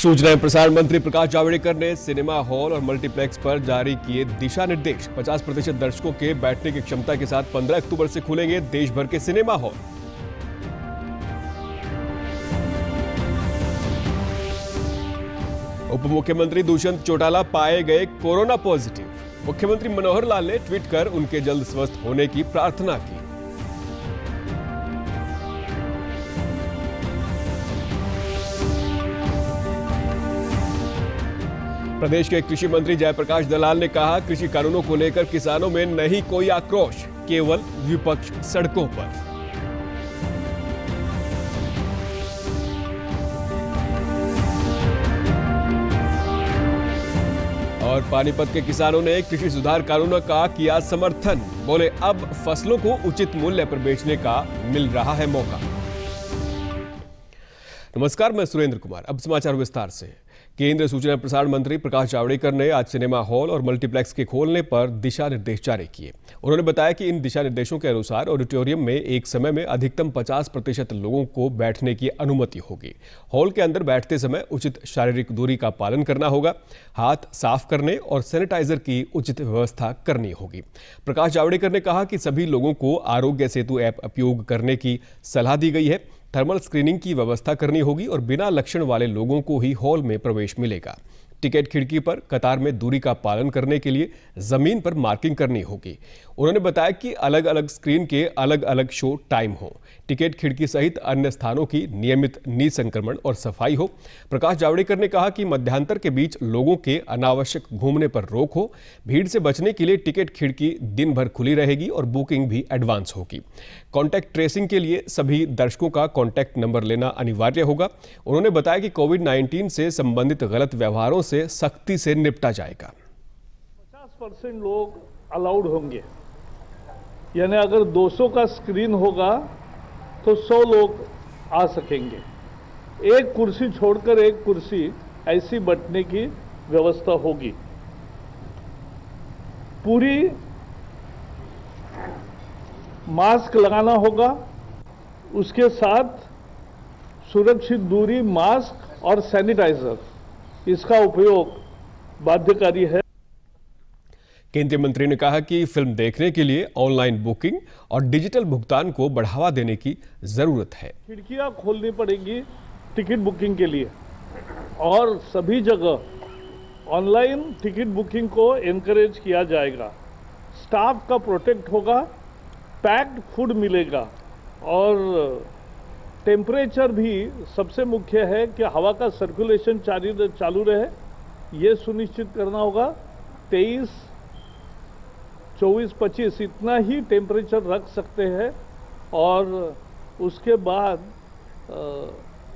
सूचना एवं प्रसारण मंत्री प्रकाश जावड़ेकर ने सिनेमा हॉल और मल्टीप्लेक्स पर जारी किए दिशा निर्देश। 50% दर्शकों के बैठने की क्षमता के साथ 15 अक्टूबर से खुलेंगे देश भर के सिनेमा हॉल। उप मुख्यमंत्री दुष्यंत चौटाला पाए गए कोरोना पॉजिटिव। मुख्यमंत्री मनोहर लाल ने ट्वीट कर उनके जल्द स्वस्थ होने की प्रार्थना की। प्रदेश के कृषि मंत्री जयप्रकाश दलाल ने कहा, कृषि कानूनों को लेकर किसानों में नहीं कोई आक्रोश, केवल विपक्ष सड़कों पर। और पानीपत के किसानों ने कृषि सुधार कानूनों का किया समर्थन। बोले, अब फसलों को उचित मूल्य पर बेचने का मिल रहा है मौका। नमस्कार, मैं सुरेंद्र कुमार। अब समाचार विस्तार से। केंद्रीय सूचना प्रसारण मंत्री प्रकाश जावड़ेकर ने आज सिनेमा हॉल और मल्टीप्लेक्स के खोलने पर दिशा निर्देश जारी किए। उन्होंने बताया कि इन दिशा निर्देशों के अनुसार ऑडिटोरियम में एक समय में अधिकतम 50% लोगों को बैठने की अनुमति होगी। हॉल के अंदर बैठते समय उचित शारीरिक दूरी का पालन करना होगा, हाथ साफ करने और सैनिटाइजर की उचित व्यवस्था करनी होगी। प्रकाश जावड़ेकर ने कहा कि सभी लोगों को आरोग्य सेतु ऐप उपयोग करने की सलाह दी गई है। थर्मल स्क्रीनिंग की व्यवस्था करनी होगी और बिना लक्षण वाले लोगों को ही हॉल में प्रवेश मिलेगा। टिकट खिड़की पर कतार में दूरी का पालन करने के लिए जमीन पर मार्किंग करनी होगी। उन्होंने बताया कि अलग अलग स्क्रीन के अलग अलग शो टाइम हो, टिकट खिड़की सहित अन्य स्थानों की नियमित निसंक्रमण और सफाई हो। प्रकाश जावड़ेकर ने कहा कि मध्यांतर के बीच लोगों के अनावश्यक घूमने पर रोक हो। भीड़ से बचने के लिए टिकट खिड़की दिन भर खुली रहेगी और बुकिंग भी एडवांस होगी। कॉन्टैक्ट ट्रेसिंग के लिए सभी दर्शकों का कॉन्टैक्ट नंबर लेना अनिवार्य होगा। उन्होंने बताया कि कोविड-19 से संबंधित गलत व्यवहारों से सख्ती से निपटा जाएगा। 50% लोग अलाउड होंगे, यानी अगर 200 का स्क्रीन होगा तो 100 लोग आ सकेंगे। एक कुर्सी छोड़कर एक कुर्सी ऐसी बैठने की व्यवस्था होगी। पूरी मास्क लगाना होगा, उसके साथ सुरक्षित दूरी, मास्क और सैनिटाइजर, इसका उपयोग बाध्यकारी है। केंद्रीय मंत्री ने कहा कि फिल्म देखने के लिए ऑनलाइन बुकिंग और डिजिटल भुगतान को बढ़ावा देने की जरूरत है। खिड़कियां खोलनी पड़ेगी टिकट बुकिंग के लिए और सभी जगह ऑनलाइन टिकट बुकिंग को एनकरेज किया जाएगा। स्टाफ का प्रोटेक्ट होगा, पैक्ड फूड मिलेगा और टेम्परेचर भी सबसे मुख्य है कि हवा का सर्कुलेशन चालू रहे, ये सुनिश्चित करना होगा। 23, 24, 25 इतना ही टेम्परेचर रख सकते हैं और उसके बाद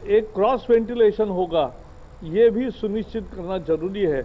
एक क्रॉस वेंटिलेशन होगा, ये भी सुनिश्चित करना जरूरी है।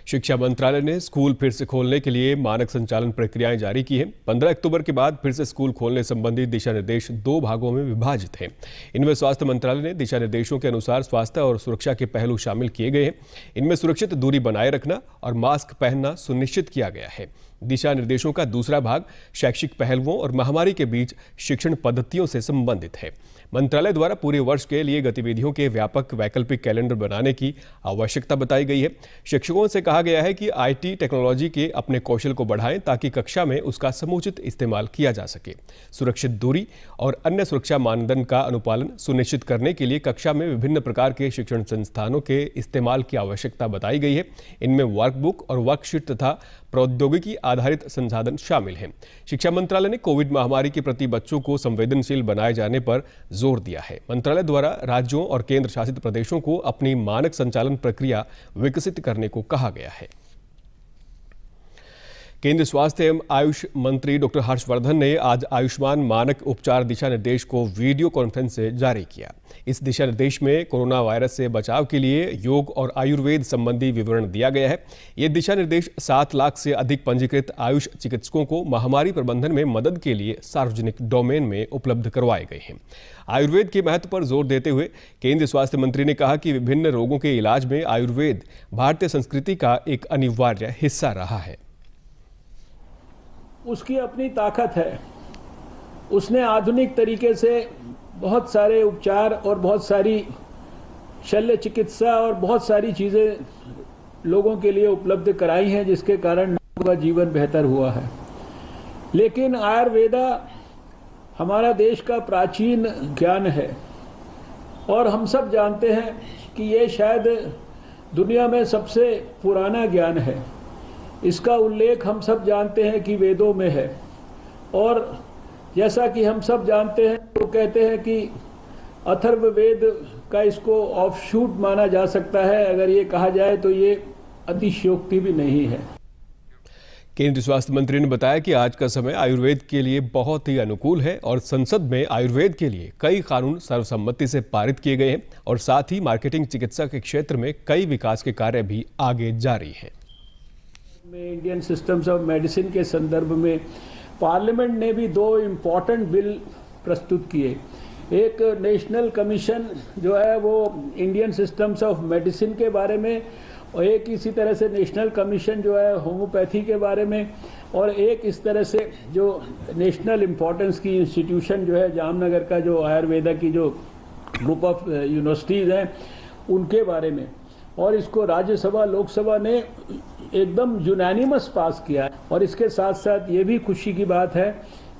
शिक्षा मंत्रालय ने स्कूल फिर से खोलने के लिए मानक संचालन प्रक्रियाएं जारी की हैं। 15 अक्टूबर के बाद फिर से स्कूल खोलने संबंधी दिशा निर्देश 2 भागों में विभाजित हैं। इनमें स्वास्थ्य मंत्रालय ने दिशा निर्देशों के अनुसार स्वास्थ्य और सुरक्षा के पहलू शामिल किए गए हैं। इनमें सुरक्षित दूरी बनाए रखना और मास्क पहनना सुनिश्चित किया गया है। दिशा निर्देशों का दूसरा भाग शैक्षिक पहलुओं और महामारी के बीच शिक्षण पद्धतियों से संबंधित है। मंत्रालय द्वारा पूरे वर्ष के लिए गतिविधियों के व्यापक वैकल्पिक कैलेंडर बनाने की आवश्यकता बताई गई है। शिक्षकों से कहा गया है कि आईटी टेक्नोलॉजी के अपने कौशल को बढ़ाएं ताकि कक्षा में उसका समुचित इस्तेमाल किया जा सके। सुरक्षित दूरी और अन्य सुरक्षा मानदंड का अनुपालन सुनिश्चित करने के लिए कक्षा में विभिन्न प्रकार के शिक्षण संस्थानों के इस्तेमाल की आवश्यकता बताई गई है। इनमें वर्कबुक और वर्कशीट तथा प्रौद्योगिकी आधारित संसाधन शामिल हैं। शिक्षा मंत्रालय ने कोविड महामारी के प्रति बच्चों को संवेदनशील बनाए जाने पर जोर दिया है। मंत्रालय द्वारा राज्यों और केंद्र शासित प्रदेशों को अपनी मानक संचालन प्रक्रिया विकसित करने को कहा गया है। केंद्रीय स्वास्थ्य एवं आयुष मंत्री डॉक्टर हर्षवर्धन ने आज आयुष्मान मानक उपचार दिशा निर्देश को वीडियो कॉन्फ्रेंस से जारी किया। इस दिशा निर्देश में कोरोना वायरस से बचाव के लिए योग और आयुर्वेद संबंधी विवरण दिया गया है। ये दिशा निर्देश 7 लाख से अधिक पंजीकृत आयुष चिकित्सकों को महामारी प्रबंधन में मदद के लिए सार्वजनिक डोमेन में उपलब्ध करवाए गए हैं। आयुर्वेद के महत्व पर जोर देते हुए केंद्रीय स्वास्थ्य मंत्री ने कहा कि विभिन्न रोगों के इलाज में आयुर्वेद भारतीय संस्कृति का एक अनिवार्य हिस्सा रहा है। उसकी अपनी ताकत है। उसने आधुनिक तरीके से बहुत सारे उपचार और बहुत सारी शल्य चिकित्सा और बहुत सारी चीज़ें लोगों के लिए उपलब्ध कराई हैं, जिसके कारण लोगों का जीवन बेहतर हुआ है। लेकिन आयुर्वेदा हमारा देश का प्राचीन ज्ञान है और हम सब जानते हैं कि ये शायद दुनिया में सबसे पुराना ज्ञान है। इसका उल्लेख हम सब जानते हैं कि वेदों में है, और जैसा कि हम सब जानते हैं तो कहते हैं कि अथर्ववेद का इसको ऑफशूट माना जा सकता है। अगर ये कहा जाए तो ये अतिशयोक्ति भी नहीं है। केंद्रीय स्वास्थ्य मंत्री ने बताया कि आज का समय आयुर्वेद के लिए बहुत ही अनुकूल है और संसद में आयुर्वेद के लिए कई कानून सर्वसम्मति से पारित किए गए हैं और साथ ही मार्केटिंग चिकित्सा के क्षेत्र में कई विकास के कार्य भी आगे जारी हैं। इंडियन सिस्टम्स ऑफ मेडिसिन के संदर्भ में पार्लियामेंट ने भी 2 इम्पॉर्टेंट बिल प्रस्तुत किए। एक नेशनल कमीशन जो है वो इंडियन सिस्टम्स ऑफ मेडिसिन के बारे में, और एक इसी तरह से नेशनल कमीशन जो है होम्योपैथी के बारे में, और एक इस तरह से जो नेशनल इम्पोर्टेंस की इंस्टीट्यूशन जो है जामनगर का जो आयुर्वेदा की जो ग्रुप ऑफ यूनिवर्सिटीज़ हैं उनके बारे में। और इसको राज्यसभा लोकसभा ने एकदम यूनानिमस पास किया है। और इसके साथ साथ ये भी खुशी की बात है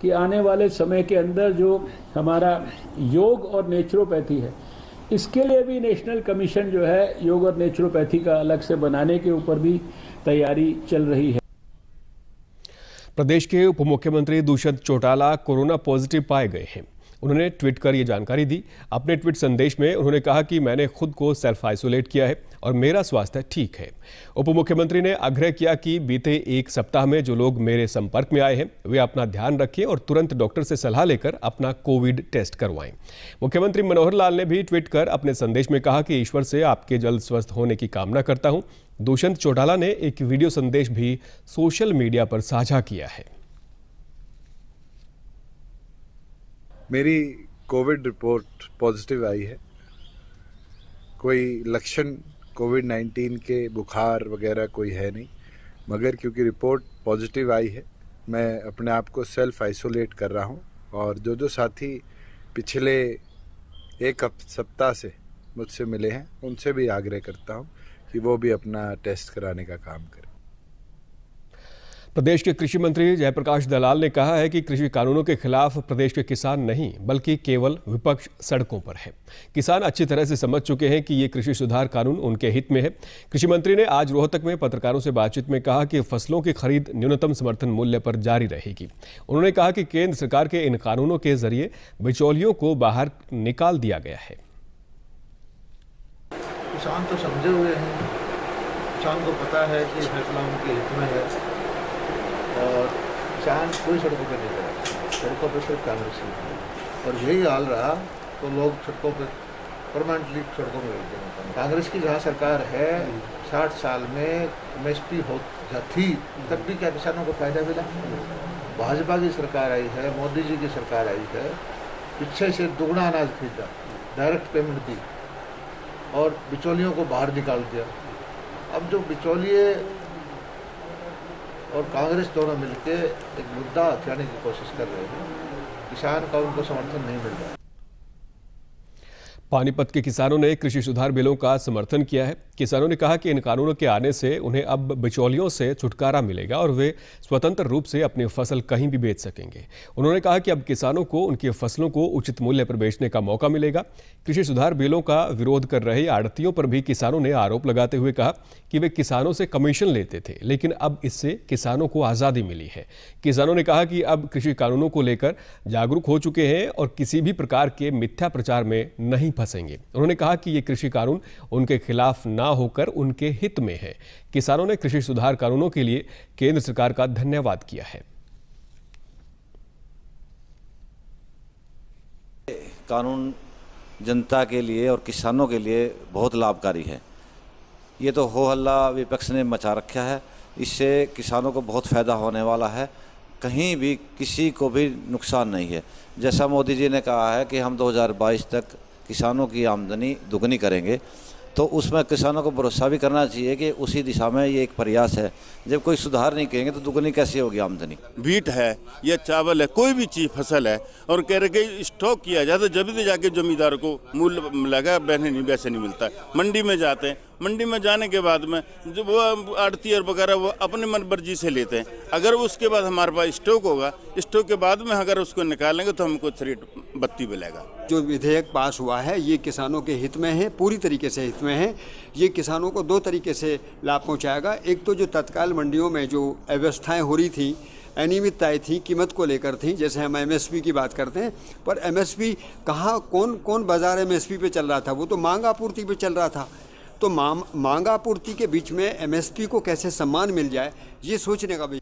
कि आने वाले समय के अंदर जो हमारा योग और नेचुरोपैथी है, इसके लिए भी नेशनल कमीशन जो है योग और नेचुरोपैथी का अलग से बनाने के ऊपर भी तैयारी चल रही है। प्रदेश के उप मुख्यमंत्री दुष्यंत चौटाला कोरोना पॉजिटिव पाए गए हैं। उन्होंने ट्वीट कर ये जानकारी दी। अपने ट्वीट संदेश में उन्होंने कहा कि मैंने खुद को सेल्फ आइसोलेट किया है और मेरा स्वास्थ्य ठीक है। उप मुख्यमंत्री ने आग्रह किया कि बीते 1 सप्ताह में जो लोग मेरे संपर्क में आए हैं वे अपना ध्यान रखें और तुरंत डॉक्टर से सलाह लेकर अपना कोविड टेस्ट करवाएं। मुख्यमंत्री मनोहर लाल ने भी ट्वीट कर अपने संदेश में कहा कि ईश्वर से आपके जल्द स्वस्थ होने की कामना करता हूं। दुष्यंत चौटाला ने एक वीडियो संदेश भी सोशल मीडिया पर साझा किया है। मेरी कोविड रिपोर्ट पॉजिटिव आई है। कोई लक्षण कोविड-19 के बुखार वगैरह कोई है नहीं, मगर क्योंकि रिपोर्ट पॉजिटिव आई है मैं अपने आप को सेल्फ आइसोलेट कर रहा हूं। और जो साथी पिछले 1 सप्ताह से मुझसे मिले हैं उनसे भी आग्रह करता हूं कि वो भी अपना टेस्ट कराने का काम करें। प्रदेश के कृषि मंत्री जयप्रकाश दलाल ने कहा है कि कृषि कानूनों के खिलाफ प्रदेश के किसान नहीं बल्कि केवल विपक्ष सड़कों पर है। किसान अच्छी तरह से समझ चुके हैं कि ये कृषि सुधार कानून उनके हित में है। कृषि मंत्री ने आज रोहतक में पत्रकारों से बातचीत में कहा कि फसलों की खरीद न्यूनतम समर्थन मूल्य पर जारी रहेगी। उन्होंने कहा कि केंद्र सरकार के इन कानूनों के जरिए बिचौलियों को बाहर निकाल दिया गया है। किसान तो समझे हुए हैं, किसान को पता है कि फैसला उनके हित में है और किसान कोई सड़कों पर नहीं गया, सड़कों पर सिर्फ कांग्रेस है। और यही हाल रहा तो लोग सड़कों पर परमानेंटली सड़कों में लग जाएंगे। कांग्रेस की जहाँ सरकार है 60 साल में MSP हो थी तब भी क्या किसानों को फायदा मिला? भाजपा की सरकार आई है, मोदी जी की सरकार आई है, पीछे से दुगना अनाज खरीदा, डायरेक्ट पेमेंट दी और बिचौलियों को बाहर निकाल दिया। अब जो बिचौलिए और कांग्रेस दोनों मिलके एक मुद्दा हथियाने की कोशिश कर रहे हैं, किसान का उनको समर्थन नहीं मिल रहा। पानीपत के किसानों ने कृषि सुधार बिलों का समर्थन किया है। किसानों ने कहा कि इन कानूनों के आने से उन्हें अब बिचौलियों से छुटकारा मिलेगा और वे स्वतंत्र रूप से अपनी फसल कहीं भी बेच सकेंगे। उन्होंने कहा कि अब किसानों को उनकी फसलों को उचित मूल्य पर बेचने का मौका मिलेगा। कृषि सुधार बिलों का विरोध कर रहे आड़तियों पर भी किसानों ने आरोप लगाते हुए कहा कि वे किसानों से कमीशन लेते थे, लेकिन अब इससे किसानों को आज़ादी मिली है। किसानों ने कहा कि अब कृषि कानूनों को लेकर जागरूक हो चुके हैं और किसी भी प्रकार के मिथ्या प्रचार में नहीं फंसेंगे। उन्होंने कहा कि ये कृषि कानून उनके खिलाफ ना होकर उनके हित में है। किसानों ने कृषि सुधार कानूनों के लिए केंद्र सरकार का धन्यवाद किया है। कानून जनता के लिए और किसानों के लिए बहुत लाभकारी है। ये तो हो हल्ला विपक्ष ने मचा रखा है, इससे किसानों को बहुत फ़ायदा होने वाला है। कहीं भी किसी को भी नुकसान नहीं है। जैसा मोदी जी ने कहा है कि हम 2022 तक किसानों की आमदनी दुगनी करेंगे, तो उसमें किसानों को भरोसा भी करना चाहिए कि उसी दिशा में ये एक प्रयास है। जब कोई सुधार नहीं करेंगे तो दुगनी कैसे होगी आमदनी। बीट है या चावल है, कोई भी चीज़ फसल है, और कह रहे कि स्टॉक किया जाए तो जब भी जाके जमींदार को मूल्य मिलेगा, वैसे नहीं मिलता है। मंडी में जाते हैं, मंडी में जाने के बाद में जो वो आड़ती और वगैरह वो अपने मन मर्जी से लेते हैं। अगर उसके बाद हमारे पास स्टॉक होगा, स्टॉक के बाद में अगर उसको निकालेंगे तो हमको रेट 32 मिलेगा। जो विधेयक पास हुआ है ये किसानों के हित में है, पूरी तरीके से हित में है। ये किसानों को दो तरीके से लाभ पहुंचाएगा। एक तो जो तत्काल मंडियों में जो अव्यवस्थाएं हो रही थी, अनियमितताएं थी, कीमत को लेकर थी, जैसे हम एमएसपी की बात करते हैं, पर एमएसपी कहाँ कौन बाजार एमएसपी पे चल रहा था? वो तो मांग आपूर्ति पे चल रहा था। तो मांग आपूर्ति के बीच में एमएसपी को कैसे सम्मान मिल जाए, ये सोचने का भी।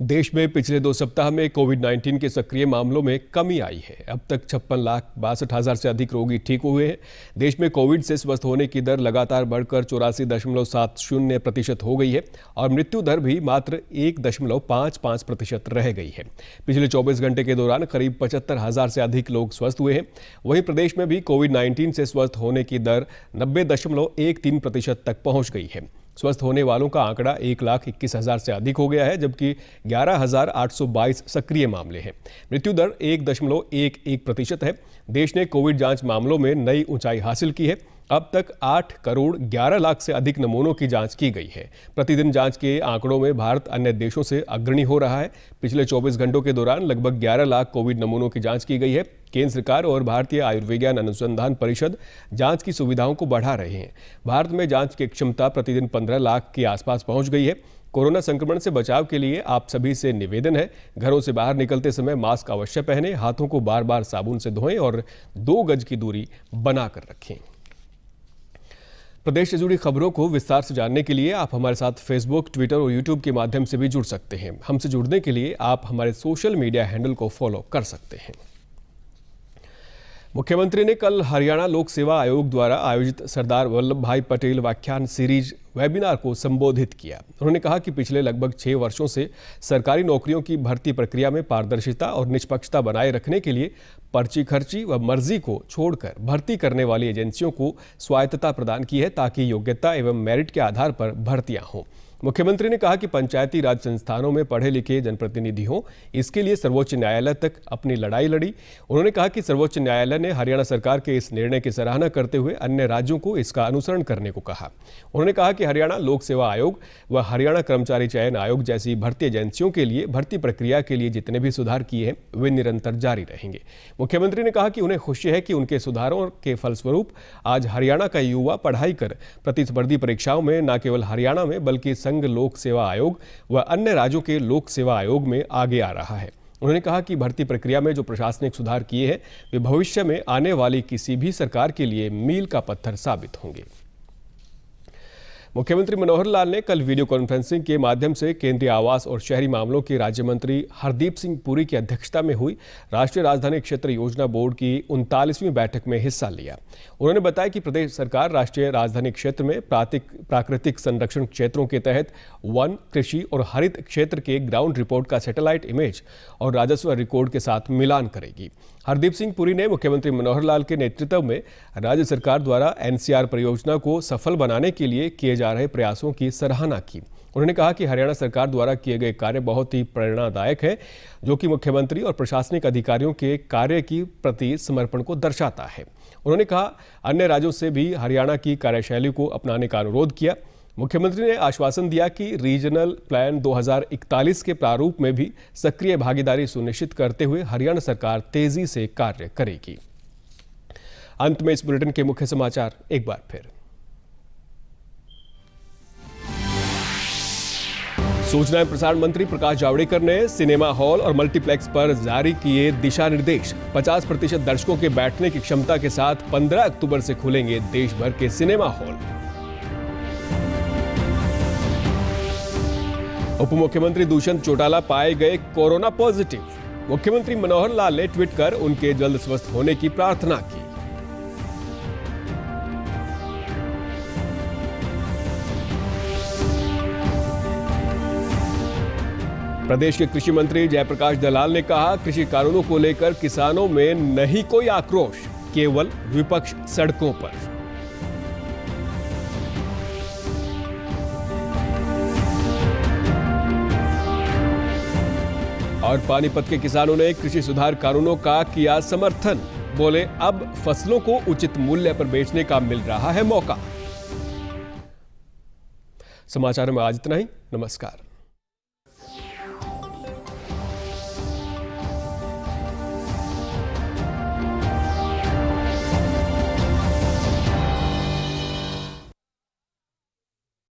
देश में पिछले 2 सप्ताह में कोविड-19 के सक्रिय मामलों में कमी आई है। अब तक 56,62,000 से अधिक रोगी ठीक हुए हैं। देश में कोविड से स्वस्थ होने की दर लगातार बढ़कर 84.70% हो गई है और मृत्यु दर भी मात्र 1.55% रह गई है। पिछले 24 घंटे के दौरान करीब 75,000 से अधिक लोग स्वस्थ हुए हैं। वहीं प्रदेश में भी कोविड-19 से स्वस्थ होने की दर 90.13% तक पहुंच गई है। स्वस्थ होने वालों का आंकड़ा 1,21,000 से अधिक हो गया है, जबकि 11,822 सक्रिय मामले हैं। मृत्यु दर 1.11% है। देश ने कोविड जांच मामलों में नई ऊंचाई हासिल की है। अब तक 8 करोड़ 11 लाख से अधिक नमूनों की जांच की गई है। प्रतिदिन जांच के आंकड़ों में भारत अन्य देशों से अग्रणी हो रहा है। पिछले 24 घंटों के दौरान लगभग 11 लाख कोविड नमूनों की जांच की गई है। केंद्र सरकार और भारतीय आयुर्विज्ञान अनुसंधान परिषद जांच की सुविधाओं को बढ़ा रहे हैं। भारत में जांच की क्षमता प्रतिदिन 15 लाख के आसपास पहुंच गई है। कोरोना संक्रमण से बचाव के लिए आप सभी से निवेदन है, घरों से बाहर निकलते समय मास्क अवश्य पहनें, हाथों को बार बार साबुन से धोएं और 2 गज की दूरी बनाकर रखें। प्रदेश से जुड़ी खबरों को विस्तार से जानने के लिए आप हमारे साथ फेसबुक, ट्विटर और यूट्यूब के माध्यम से भी जुड़ सकते हैं। हमसे जुड़ने के लिए आप हमारे सोशल मीडिया हैंडल को फॉलो कर सकते हैं। मुख्यमंत्री ने कल हरियाणा लोक सेवा आयोग द्वारा आयोजित सरदार वल्लभ भाई पटेल व्याख्यान सीरीज वेबिनार को संबोधित किया। उन्होंने कहा कि पिछले लगभग 6 वर्षों से सरकारी नौकरियों की भर्ती प्रक्रिया में पारदर्शिता और निष्पक्षता बनाए रखने के लिए पर्ची खर्ची व मर्जी को छोड़कर भर्ती करने वाली एजेंसियों को स्वायत्तता प्रदान की है, ताकि योग्यता एवं मेरिट के आधार पर भर्तियां हों। मुख्यमंत्री ने कहा कि पंचायती राज संस्थानों में पढ़े लिखे जनप्रतिनिधि हों, इसके लिए सर्वोच्च न्यायालय तक अपनी लड़ाई लड़ी। उन्होंने कहा कि सर्वोच्च न्यायालय ने हरियाणा सरकार के इस निर्णय की सराहना करते हुए अन्य राज्यों को इसका अनुसरण करने को कहा। उन्होंने कहा कि हरियाणा लोक सेवा आयोग व हरियाणा कर्मचारी चयन आयोग जैसी भर्ती एजेंसियों के लिए भर्ती प्रक्रिया के लिए जितने भी सुधार किए हैं वे निरंतर जारी रहेंगे। मुख्यमंत्री ने कहा कि उन्हें खुशी है कि उनके सुधारों के फलस्वरूप आज हरियाणा का युवा पढ़ाई कर प्रतिस्पर्धी परीक्षाओं में न केवल हरियाणा में बल्कि संघ लोक सेवा आयोग व अन्य राज्यों के लोक सेवा आयोग में आगे आ रहा है। उन्होंने कहा कि भर्ती प्रक्रिया में जो प्रशासनिक सुधार किए हैं वे भविष्य में आने वाली किसी भी सरकार के लिए मील का पत्थर साबित होंगे। मुख्यमंत्री मनोहर लाल ने कल वीडियो कॉन्फ्रेंसिंग के माध्यम से केंद्रीय आवास और शहरी मामलों के राज्य मंत्री हरदीप सिंह पुरी की अध्यक्षता में हुई राष्ट्रीय राजधानी क्षेत्र योजना बोर्ड की 39वीं बैठक में हिस्सा लिया। उन्होंने बताया कि प्रदेश सरकार राष्ट्रीय राजधानी क्षेत्र में प्राकृतिक संरक्षण क्षेत्रों के तहत वन, कृषि और हरित क्षेत्र के ग्राउंड रिपोर्ट का सैटेलाइट इमेज और राजस्व रिकॉर्ड के साथ मिलान करेगी। हरदीप सिंह पुरी ने मुख्यमंत्री मनोहर लाल के नेतृत्व में राज्य सरकार द्वारा एनसीआर परियोजना को सफल बनाने के लिए किए जा रहे प्रयासों की सराहना की। उन्होंने कहा कि हरियाणा सरकार द्वारा किए गए कार्य बहुत ही प्रेरणादायक है, जो कि मुख्यमंत्री और प्रशासनिक अधिकारियों के कार्य की प्रति समर्पण को दर्शाता है। उन्होंने कहा अन्य राज्यों से भी हरियाणा की कार्यशैली को अपनाने का अनुरोध किया। मुख्यमंत्री ने आश्वासन दिया कि रीजनल प्लान 2041 के प्रारूप में भी सक्रिय भागीदारी सुनिश्चित करते हुए हरियाणा सरकार तेजी से कार्य करेगी। अंत में इस बुलेटिन के मुख्य समाचार एक बार फिर। सूचना एवं प्रसारण मंत्री प्रकाश जावड़ेकर ने सिनेमा हॉल और मल्टीप्लेक्स पर जारी किए दिशा निर्देश। 50% दर्शकों के बैठने की क्षमता के साथ 15 अक्टूबर से खुलेंगे देश भर के सिनेमा हॉल। उप मुख्यमंत्री दुष्यंत चौटाला पाए गए कोरोना पॉजिटिव। मुख्यमंत्री मनोहर लाल ने ट्वीट कर उनके जल्द स्वस्थ होने की प्रार्थना की। प्रदेश के कृषि मंत्री जयप्रकाश दलाल ने कहा, कृषि कानूनों को लेकर किसानों में नहीं कोई आक्रोश, केवल विपक्ष सड़कों पर। और पानीपत के किसानों ने कृषि सुधार कानूनों का किया समर्थन। बोले अब फसलों को उचित मूल्य पर बेचने का मिल रहा है मौका। समाचारों में आज इतना ही। नमस्कार।